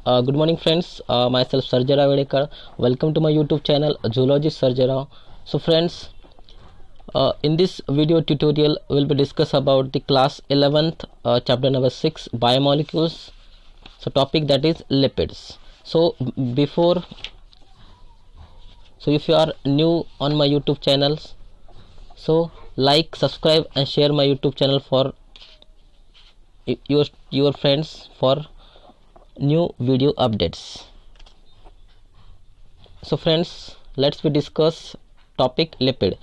Good morning, friends. Myself Sarjara Vedekar. Welcome to my YouTube channel, Zoologist Sarjara. So, friends, in this video tutorial, we'll be discuss about the class 11th, chapter number 6, biomolecules. So, topic that is lipids. So, if you are new on my YouTube channels, so like, subscribe, and share my YouTube channel for your friends for new video updates. So friends, let's we discuss topic lipid.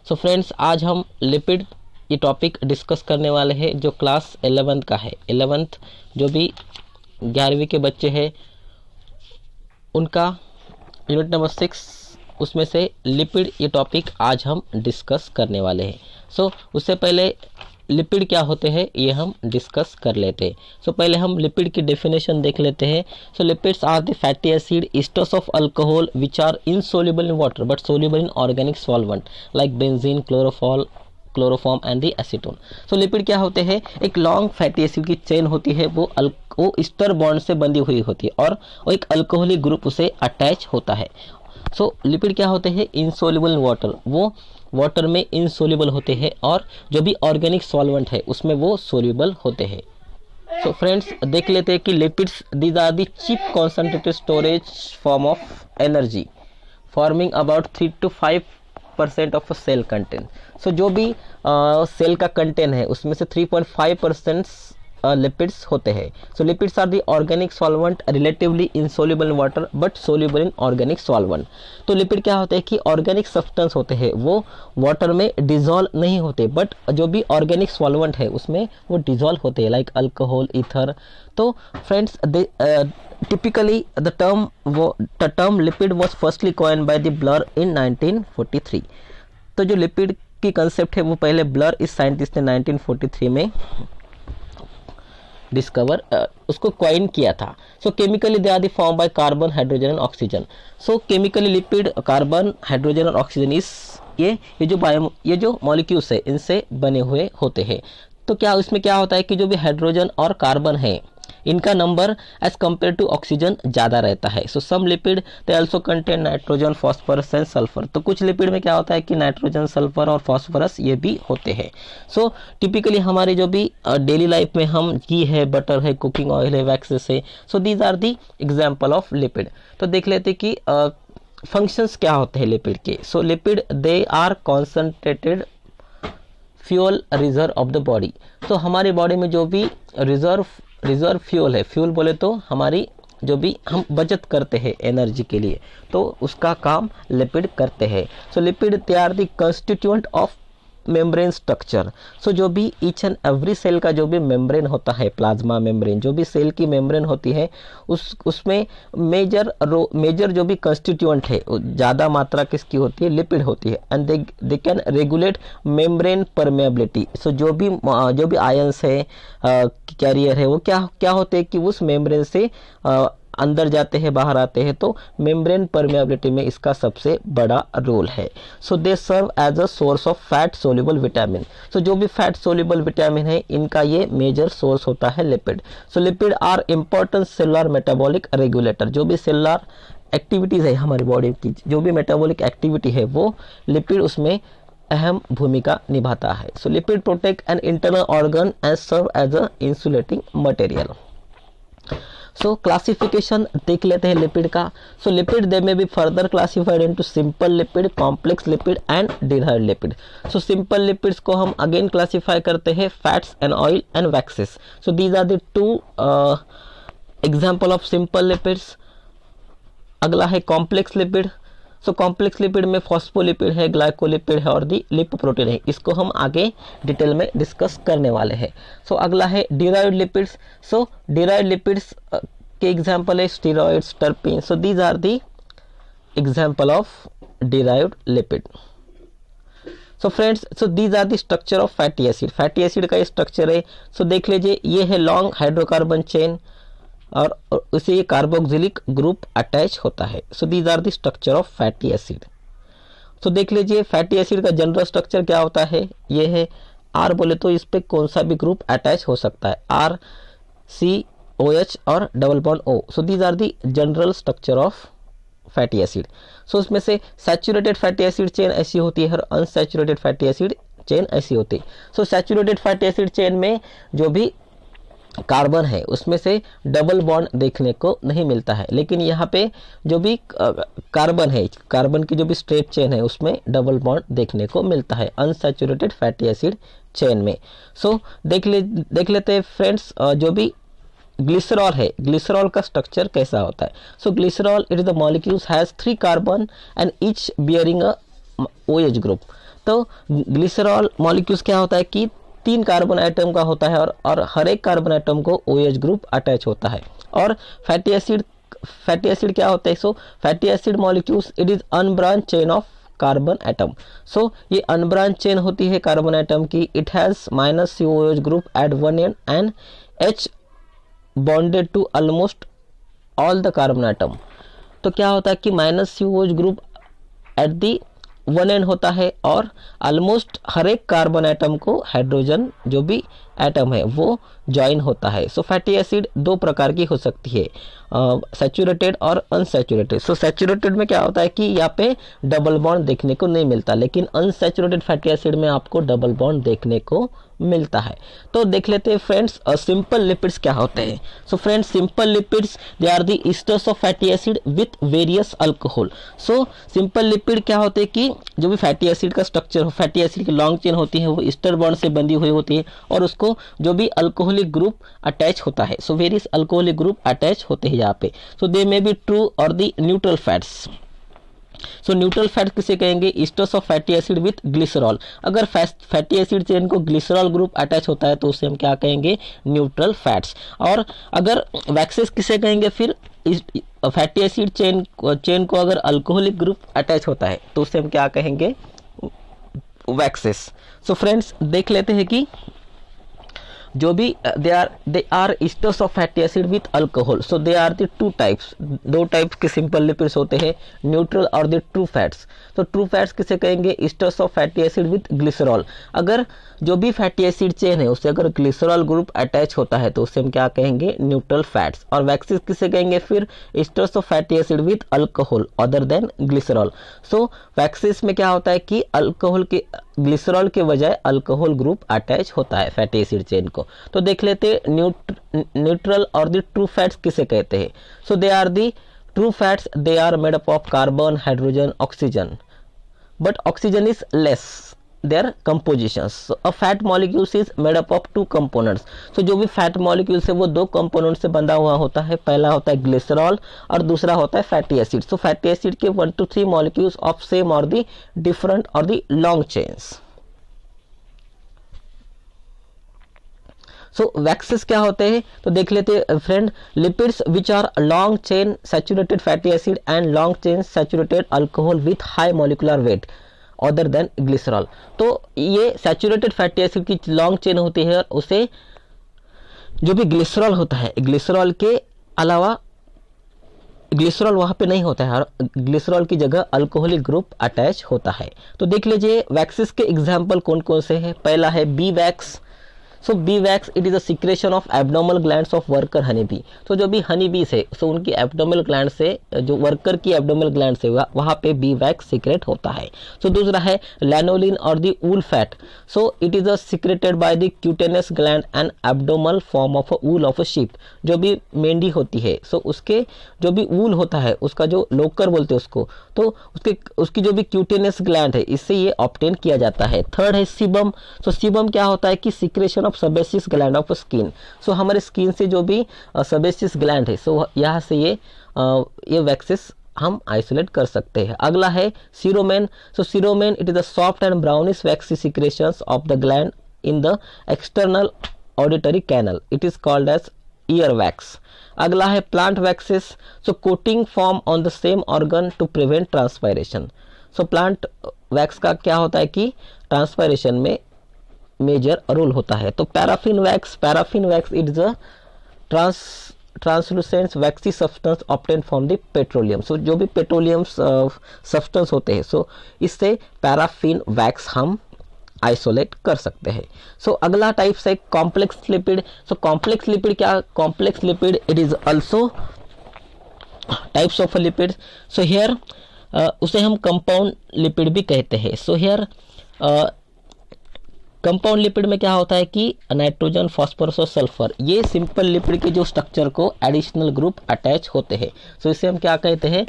So friends, आज हम lipid ये topic discuss करने वाले हैं जो class 11th का है. 11th जो भी 11वीं के बच्चे हैं उनका यूनिट नंबर 6 उसमें से लिपिड ये टॉपिक आज हम डिस्कस करने वाले हैं. सो उससे पहले लिपिड क्या होते हैं ये हम डिस्कस कर लेते हैं. सो पहले हम लिपिड की डेफिनेशन देख लेते हैं. So lipids are the fatty acid esters of alcohol which are insoluble in water but soluble in organic solvent like benzene, chloroform and the acetone. So lipid क्या होते हैं? एक लॉन्ग फैटी एसिड की chain होती है, वो ester bond से बंधी हुई होती है और वो एक अल्कोहलिक ग्रुप उसे अटैच होता है. सो लिपिड क्या होते हैं? इनसोल्युबल इन वाटर, वो वाटर में इनसोल्युबल होते हैं और जो भी ऑर्गेनिक सॉल्वेंट है उसमें वो सोल्युबल होते हैं. सो फ्रेंड्स, देख लेते हैं कि lipids these are the cheap concentrated storage form of energy forming about 3 to 5% of cell content. So जो भी सेल का कंटेंट है उसमें से 3.5% लिपिड्स होते हैं. So lipids are the organic solvent relatively insoluble in water but soluble in organic solvent. तो lipid क्या होते हैं कि ऑर्गेनिक सब्सटेंस होते हैं, वो वाटर में डिजोल्व नहीं होते बट जो भी ऑर्गेनिक सॉल्वेंट है उसमें वो डिजोल्व होते हैं लाइक अल्कोहल, ईथर. तो friends, typically the term lipid was firstly coined by the Bloor in 1943. तो जो लिपिड की कंसेप्ट है वो पहले ब्लर इस साइंटिस्ट ने 1943 में डिस्कवर उसको क्वाइन किया था. So chemically they are the form by carbon, hydrogen and oxygen. So chemically lipid carbon, hydrogen और ऑक्सीजन ये जो मॉलिक्यूल्स है इनसे बने हुए होते हैं. तो क्या इसमें क्या होता है कि जो भी हाइड्रोजन और कार्बन है इनका number as compare to oxygen ज़्यादा रहता है. So some lipid they also contain nitrogen, phosphorus and sulphur. तो कुछ लिपिड में क्या होता है कि नाइट्रोजन, सल्फर और फॉस्फोरस ये भी होते हैं. सो टिपिकली हमारे जो भी डेली लाइफ में हम घी है, बटर है, कुकिंग ऑयल है, वैक्सेस है, so these are the example of lipid. तो देख लेते कि फंक्शंस क्या होते हैं लिपिड के. So lipid they are concentrated fuel reserve of the body. तो हमारी बॉडी में जो भी रिजर्व फ्यूल है, फ्यूल बोले तो हमारी जो भी हम बचत करते हैं एनर्जी के लिए, तो उसका काम लिपिड करते हैं. So lipid they are the constituent of membrane structure. So जो भी ईच एंड एवरी सेल का जो भी मेम्ब्रेन होता है, प्लाज्मा मेम्ब्रेन, जो भी सेल की मेम्ब्रेन होती है उसमें मेजर जो भी कंस्टिट्यूएंट है ज़्यादा मात्रा किसकी होती है? लिपिड होती है. And they can regulate membrane permeability. So जो भी आयंस है, कैरियर है, वो क्या होते हैं कि उस मेम्ब्रेन से अंदर जाते हैं, बाहर आते हैं. तो मेम्ब्रेन परमेबिलिटी में इसका सबसे बड़ा रोल है. So they serve as a source of fat soluble vitamin. So जो भी फैट सोल्यूबल विटामिन है इनका ये मेजर सोर्स होता है lipid. So lipid are important cellular metabolic regulator. जो भी सेलुलर एक्टिविटीज़ है हमारी बॉडी की, जो भी मेटाबॉलिक एक्टिविटी है वो लिपिड उसमें अहम भूमिका निभाता है. So lipid protect an internal organ and serve as a insulating material. So classification देख लेते हैं लिपिड का. So lipid they may be further classified into simple lipid, complex lipid and derived lipid. So simple lipids को हम again classify करते हैं fats and oil and waxes. So these are the two example of simple lipids. अगला है complex lipid. So complex lipid में phospholipid है, glycolipid है और दी लिपोप्रोटीन है. इसको हम आगे डिटेल में डिस्कस करने वाले हैं. सो अगला है derived lipids. So derived lipids के एग्जांपल है steroids, terpene. So these are the example of derived lipid. So friends, so these are the structure of fatty acid. Fatty acid का ये स्ट्रक्चर है. सो देख लीजिए, ये है लॉन्ग हाइड्रोकार्बन चेन और उसे ये कार्बोक्सिलिक ग्रुप अटैच होता है. So these are the structure of fatty acid. तो देख लीजिए फैटी एसिड का जनरल स्ट्रक्चर क्या होता है, ये है आर. बोले तो इस पे कौन सा भी ग्रुप अटैच हो सकता है, आर, सी, OH और double bond O. So these are the general structure of fatty acid. So उसमें से सैचुरेटेड फैटी एसिड चेन ऐसी होती है और अनसैचुरेटेड फैटी एसिड चेन ऐसी होती है. सो सैचुरेटेड फैटी एसिड चेन में जो भी कार्बन है उसमें से डबल बॉन्ड देखने को नहीं मिलता है, लेकिन यहाँ पे जो भी कार्बन है, कार्बन की जो भी स्ट्रेट चेन है उसमें डबल बॉन्ड देखने को मिलता है अनसैचुरेटेड फैटी एसिड चेन में. सो देख लेते हैं फ्रेंड्स जो भी ग्लिसरॉल है, ग्लिसरॉल का स्ट्रक्चर कैसा होता है. So glycerol it is the molecules has 3 carbon and each bearing a OH group. तो ग्लिसरॉल मॉलिक्यूल्स क्या होता है कि 3 कार्बन एटम का होता है और हर एक कार्बन एटम को OH ग्रुप अटैच होता है. और फैटी एसिड क्या होता है. So fatty acid molecules it is unbranch chain of carbon atom. So ये अनब्रांच चेन होती है कार्बन एटम की. It has -COOH group at one end and H bonded to almost all the carbon atom. तो क्या होता है कि -COOH group at the one end होता है और ऑलमोस्ट हर एक कार्बन एटम को हाइड्रोजन जो भी एटम है वो ज्वाइन होता है. सो फैटी एसिड 2 प्रकार की हो सकती है, सैचुरेटेड और अनसैचुरेटेड. सो सैचुरेटेड में क्या होता है कि यहाँ पे डबल बॉन्ड देखने को नहीं मिलता, लेकिन अनसैचुरेटेड फैटी एसिड में आपको डबल बॉन्ड देखने को मिलता है. तो देख लेते हैं फ्रेंड्स सिंपल लिपिड्स क्या होते हैं. So friends simple lipids they are the esters of fatty acid with various alcohol. So simple lipid क्या होते हैं कि जो भी फैटी एसिड का स्ट्रक्चर हो, फैटी एसिड की लॉन्ग चेन होती है वो ईस्टर बॉन्ड से बंधी हुई होती है और उसको जो भी अल्कोहलिक ग्रुप अटैच होता है. So various alcoholic group attach होते हैं यहाँ पे. सो दे मे बी ट्रू और the neutral fats. So neutral fat किसे कहेंगे, esters of fatty acid with glycerol. अगर फैटी एसिड चेन को ग्लिसरॉल ग्रुप अटैच होता है तो उसे हम क्या कहेंगे, न्यूट्रल फैट्स. और अगर वैक्सेस किसे कहेंगे, फिर फैटी एसिड चेन को अगर अल्कोहलिक ग्रुप अटैच होता है तो उसे हम क्या कहेंगे, वैक्सेस. सो फ्रेंड्स देख लेते हैं कि जो भी they are esters of fatty acid with alcohol. So they are the 2 types. 2 types के सिंपल लिपिड्स होते हैं, न्यूट्रल और द ट्रू फैट्स. तो ट्रू फैट्स किसे कहेंगे, esters of fatty acid with glycerol. अगर जो भी फैटी एसिड चेन है उससे अगर ग्लिसरॉल ग्रुप अटैच होता है तो उसे हम क्या कहेंगे, न्यूट्रल फैट्स. और वैक्सेस किसे कहेंगे, फिर esters of fatty acid with alcohol other than glycerol. So waxes में क्या होता है कि अल्कोहल के ग्लिसरॉल के बजाय अल्कोहल ग्रुप अटैच होता है फैटी एसिड चेन को. तो देख लेते न्यूट्रल और द ट्रू फैट्स किसे कहते हैं. So they are the true fats, they are made up of carbon, hydrogen, oxygen, but oxygen is less their compositions. So a fat molecules is made up of 2 components. So जो भी fat molecules है वो 2 component से बंधा हुआ होता है. पहला होता है ग्लिसरॉल और दूसरा होता है फैटी एसिड. सो फैटी एसिड के 1 to 3 मॉलिक्यूल्स ऑफ सेम और दी डिफरेंट और the long chains. So waxes क्या होते हैं, तो देख लेते हैं friend. Lipids which are long chain saturated fatty acid and long chain saturated alcohol with high molecular weight other than glycerol. तो ये सैचुरेटेड फैटी एसिड की लॉन्ग चेन होती है और उसे जो भी ग्लिसरॉल होता है, ग्लिसरॉल के अलावा ग्लिसरॉल वहाँ पे नहीं होता है और ग्लिसरॉल की जगह अल्कोहलिक ग्रुप अटैच होता है. तो देख लीजिए वैक्सेस के एग्जाम्पल कौन कौन से हैं. पहला है B wax. So B wax it is a secretion of abdominal glands of worker honey bee. तो जो भी हनी बीस है सो उनकी एब्डोमिनल ग्लैंड से, जो वर्कर की एब्डोमिनल ग्लैंड से वहाँ पे बी वैक्स सीक्रेट होता है. सो दूसरा है लैनोलिन और the wool fat. So it is a secreted by the cutaneous gland and abdominal form of a wool of a sheep. जो भी मेंढी होती है सो उसके जो भी वूल होता है उसका जो लोकर बोलते हैं उसको, तो उसकी जो भी क्यूटेनस ग्लैंड है इससे ये ऑब्टेन किया जाता है. थर्ड है सीबम. सो सीबम क्या होता है कि secretion of sebaceous gland of skin. So हमारे स्किन से जो भी सेबेसियस ग्लैंड है सो यहाँ से ये वैक्सेस हम आइसोलेट कर सकते हैं. अगला है cerumen. So cerumen it is a soft and brownish waxy secretions of the gland in the external auditory canal. It is called as ear wax. अगला है plant waxes. So coating form on the same organ to prevent transpiration. So plant wax का क्या होता है कि transpiration में major role होता है. तो paraffin wax it is a translucent waxy substance obtain from the petroleum. So जो भी पेट्रोलियम सब्सटेंस होते हैं सो इससे पैराफिन वैक्स हम आइसोलेट कर सकते हैं। सो अगला टाइप्स है complex lipid. So complex lipid क्या, complex lipid it is also types of lipid. So here उसे हम कंपाउंड लिपिड भी कहते हैं। सो हियर कंपाउंड लिपिड में क्या होता है कि नाइट्रोजन, फास्फोरस और सल्फर, ये सिंपल लिपिड के जो स्ट्रक्चर को एडिशनल ग्रुप अटैच होते हैं। सो इसे हम क्या कहते हैं,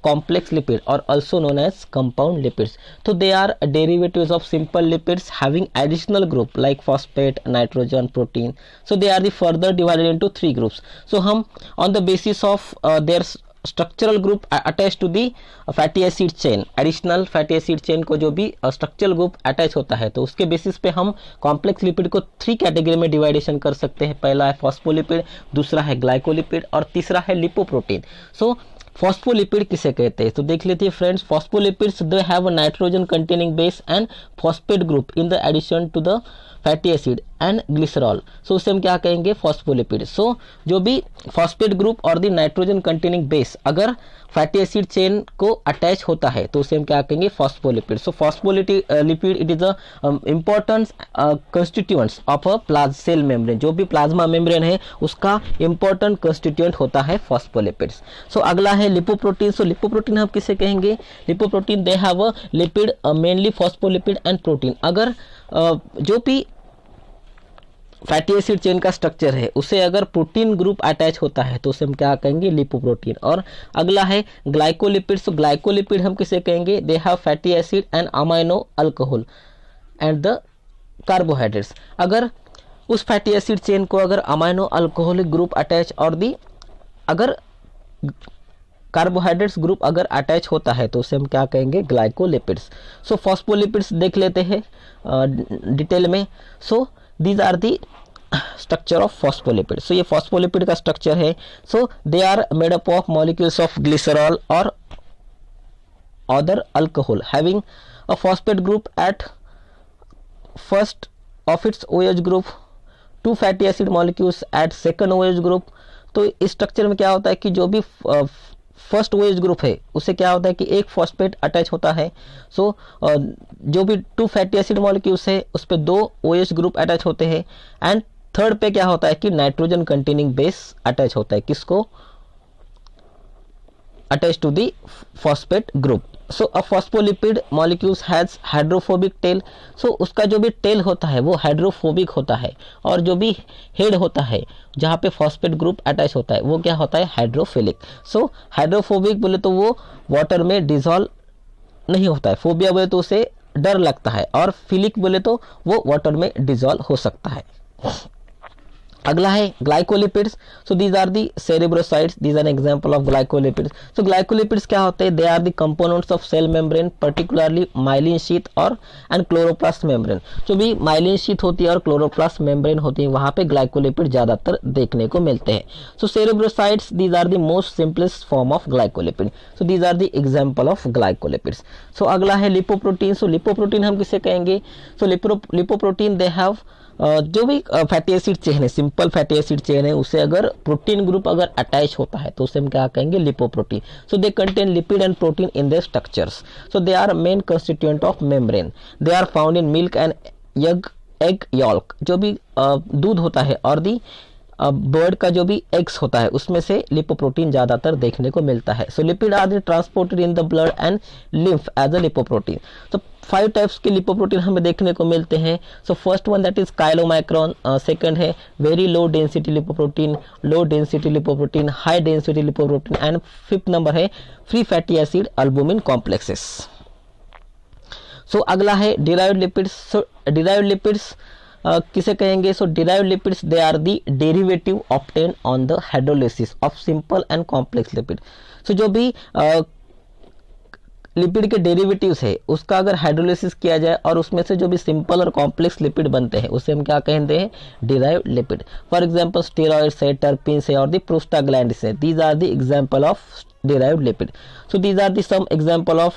complex lipid or also known as compound lipids. So they are derivatives of simple lipids having additional group like phosphate, nitrogen, protein. So they are the further divided into three groups. So हम on the basis of their structural group attach to the fatty acid chain, additional fatty acid chain को जो भी structural group attach होता है, तो उसके basis पे हम कॉम्प्लेक्स लिपिड को 3 कैटेगरी में डिवाइडेशन कर सकते हैं। पहला है फॉस्फोलिपिड, दूसरा है ग्लाइकोलिपिड और तीसरा है लिपोप्रोटीन। सो फॉस्फोलिपिड किसे कहते हैं, तो देख लेते हैं friends. Phospholipids they have a nitrogen containing base and phosphate group in the addition to the fatty acid and glycerol. So उसे हम क्या कहेंगे, फॉस्फोलिपिड। सो जो भी फॉस्फेट ग्रुप और द नाइट्रोजन कंटेनिंग बेस अगर फैटी एसिड चेन को attach होता है तो उसे हम क्या कहेंगे, phospholipid. So phospholipid it is a important constituents of a cell membrane, जो भी प्लाज्मा मेम्ब्रेन है उसका इंपॉर्टेंट कंस्टिट्यूएंट होता है फॉस्फोलिपिड्स। सो अगला है लिपोप्रोटीन। सो लिपोप्रोटीन हम किसे कहेंगे, lipoprotein they have a lipid mainly phospholipid and protein. अगर जो भी फैटी एसिड चेन का स्ट्रक्चर है उसे अगर प्रोटीन ग्रुप अटैच होता है तो उसे हम क्या कहेंगे, लिपोप्रोटीन। और अगला है ग्लाइकोलिपिड। सो ग्लाइकोलिपिड हम किसे कहेंगे, they have fatty acid and amino alcohol and the carbohydrates. अगर उस फैटी एसिड चेन को अगर अमाइनो अल्कोहलिक ग्रुप अटैच और दी अगर कार्बोहाइड्रेट्स ग्रुप अगर अटैच होता है तो उसे हम क्या कहेंगे, ग्लाइकोलिपिड्स। सो फॉस्फोलिपिड्स देख लेते हैं डिटेल में। So these are the structure of phospholipid. So ये फॉस्फोलिपिड का स्ट्रक्चर है। So they are made up of molecules of glycerol और other alcohol having a phosphate group at first of its OH group, 2 fatty acid molecules at second OH group. तो इस structure में क्या होता है कि जो भी फर्स्ट OH ग्रुप है उसे क्या होता है कि एक फॉस्फेट अटैच होता है। सो जो भी 2 फैटी एसिड मॉलिक्यूल्स है उस पे 2 OH ग्रुप अटैच होते हैं एंड थर्ड पे क्या होता है कि नाइट्रोजन कंटेनिंग बेस अटैच होता है, किसको, attach to the phosphate group. So a phospholipid molecules has hydrophobic tail. सो उसका जो भी टेल होता है वो हाइड्रोफोबिक होता है और जो भी हेड होता है जहाँ पे फॉस्फेट ग्रुप अटैच होता है वो क्या होता है, हाइड्रोफिलिक। सो हाइड्रोफोबिक बोले तो वो वाटर में डिजॉल्व नहीं होता है, फोबिया बोले तो उसे डर लगता है, और फिलिक बोले तो वो वाटर में डिजॉल्व हो सकता है। अगला है glycolipids. So these are the cerebrosides, these are example of glycolipids. So glycolipids क्या होते हैं, they are the components of cell membrane particularly myelin sheath और एंड क्लोरोप्लास्ट मेम्ब्रेन। जो भी माइलिन शीथ होती है और क्लोरोप्लास्ट मेम्ब्रेन होती है वहाँ पे ग्लाइकोलिपिड ज़्यादातर देखने को मिलते हैं। So cerebrosides these are the most simplest form of glycolipid. So these are the example of glycolipids. So अगला है लिपोप्रोटीन। सो लिपोप्रोटीन हम किसे कहेंगे, सो लिपोप्रोटीन दे हैव जो भी फैटी एसिड चेन है, सिंपल फैटी एसिड चेन है, उसे अगर प्रोटीन ग्रुप अगर अटैच होता है तो उसे हम क्या कहेंगे, lipoprotein. So they contain lipid and protein in their structures. So they are main constituent of membrane. They are found in milk and egg yolk. जो भी दूध होता है और दी बर्ड का जो भी एग्स होता है उसमें से लिपोप्रोटीन ज्यादातर देखने को मिलता है। So lipid are transported in the blood and lymph as a lipoprotein. तो 5 टाइप्स के लिपोप्रोटीन हमें देखने को मिलते हैं। So first one that is chylomicron, second है very low density lipoprotein, low density lipoprotein, high density lipoprotein and 5th number है free fatty acid albumin complexes. So अगला है derived lipids. So derived lipids किसे कहेंगे, so derived lipids they are the derivative obtain on the hydrolysis of simple and complex lipid. So जो भी lipid के derivatives है उसका अगर हाइड्रोलिसिस किया जाए और उसमें से जो भी सिंपल और कॉम्प्लेक्स लिपिड बनते हैं उसे हम क्या कहते हैं, derived lipid. For example steroids है, टर्पीन्स है और दी प्रोस्टाग्लैंड्स है, these are the example of derived lipid. So these are the some example of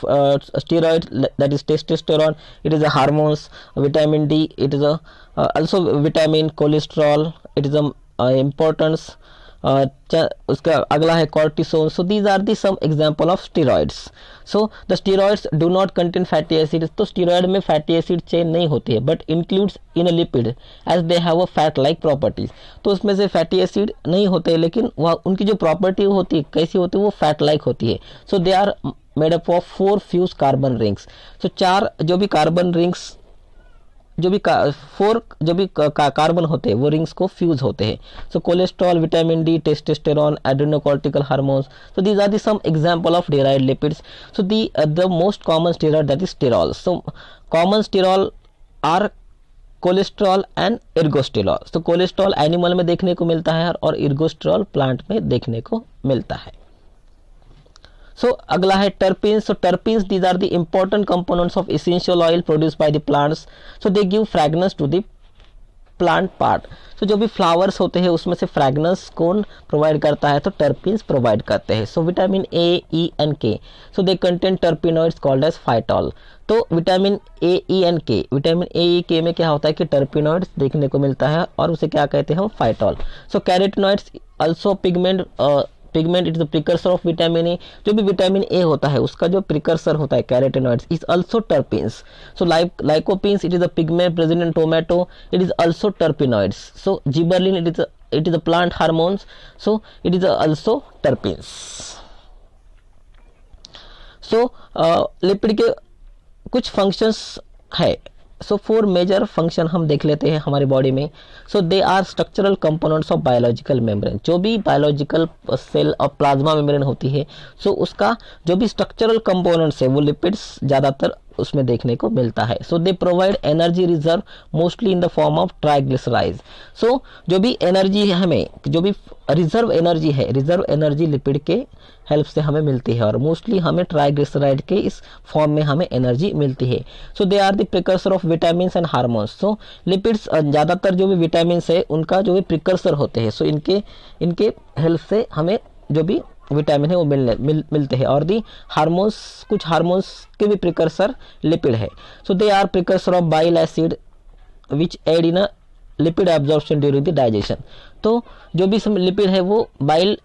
steroid, that is testosterone, it is a hormones, vitamin D, it is a also vitamin, cholesterol, it is a importance उसका अगला है cortisone. So these are the some example of steroids. So the steroids do not contain fatty acids. तो steroid में fatty acid chain नहीं होती है, but includes in a lipid as they have a fat like properties. तो उसमें से fatty acid नहीं होते, लेकिन वह उनकी जो प्रॉपर्टी होती है कैसी होती है, वो फैट लाइक होती है. So they are made up of 4 fused carbon rings. So 4 जो भी कार्बन रिंग्स जो भी 4 जो भी कार्बन होते हैं वो रिंग्स को फ्यूज होते हैं. So cholesterol, vitamin D, testosterone, adrenocortical hormones. So these are the some example of derived lipids. So the most common steroid that is sterol. So common sterol are cholesterol and ergosterol. तो cholesterol animal में देखने को मिलता है और ergosterol plant में देखने को मिलता है. सो अगला है terpenes. So terpenes these are the important components of essential oil produced by the plants. So they give fragrance to the plant part. तो जो भी फ्लावर्स होते हैं उसमें से फ्रेगनेंस कौन प्रोवाइड करता है, तो टर्पीन्स प्रोवाइड करते हैं. So vitamin A, E and K. So they contain terpenoids called as phytol. तो vitamin A, E and K, vitamin A, E, K में क्या होता है कि टर्पिनॉइड्स देखने को मिलता है और उसे क्या कहते हैं हम, phytol. So carotenoids also pigment it is the precursor of vitamin A. जो भी विटामिन ए होता है उसका जो प्रिकर्सर होता है carotenoids is also terpenes. So lycopenes it is a pigment present in tomato, it is also terpenoids. So gibberellin it is a plant hormones, so it is also terpenes. So lipid के कुछ functions है. सो 4 major function हम देख लेते हैं हमारी body में. So they are structural components of biological membrane. जो भी बायोलॉजिकल सेल और प्लाज्मा मेम्ब्रेन होती है, सो उसका जो भी स्ट्रक्चरल कंपोनेंट्स है वो लिपिड्स ज़्यादातर उसमें देखने को मिलता है. So they provide energy reserve mostly in the form of triglycerides. So जो भी एनर्जी है हमें, जो भी रिजर्व एनर्जी लिपिड के हेल्प से हमें मिलती है और मोस्टली हमें ट्राइग्लिसराइड के इस फॉर्म में हमें एनर्जी मिलती है. So they are the precursor of vitamin and hormones. So lipids ज़्यादातर जो भी विटामिन है उनका जो भी प्रिकर्सर होते हैं. सो इनके हेल्प से हमें जो भी विटामिन है वो मिलते हैं. और दी हार्मोन्स, कुछ हार्मोन्स के भी प्रिकर्सर लिपिड है. So they are precursor of bile acid which aid in a lipid absorption during the digestion. तो जो भी लिपिड है वो बाइल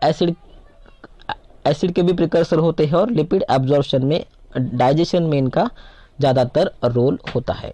एसिड के भी प्रिकर्सर होते हैं और लिपिड एब्जॉर्प्शन में, डाइजेशन में इनका ज़्यादातर रोल होता है.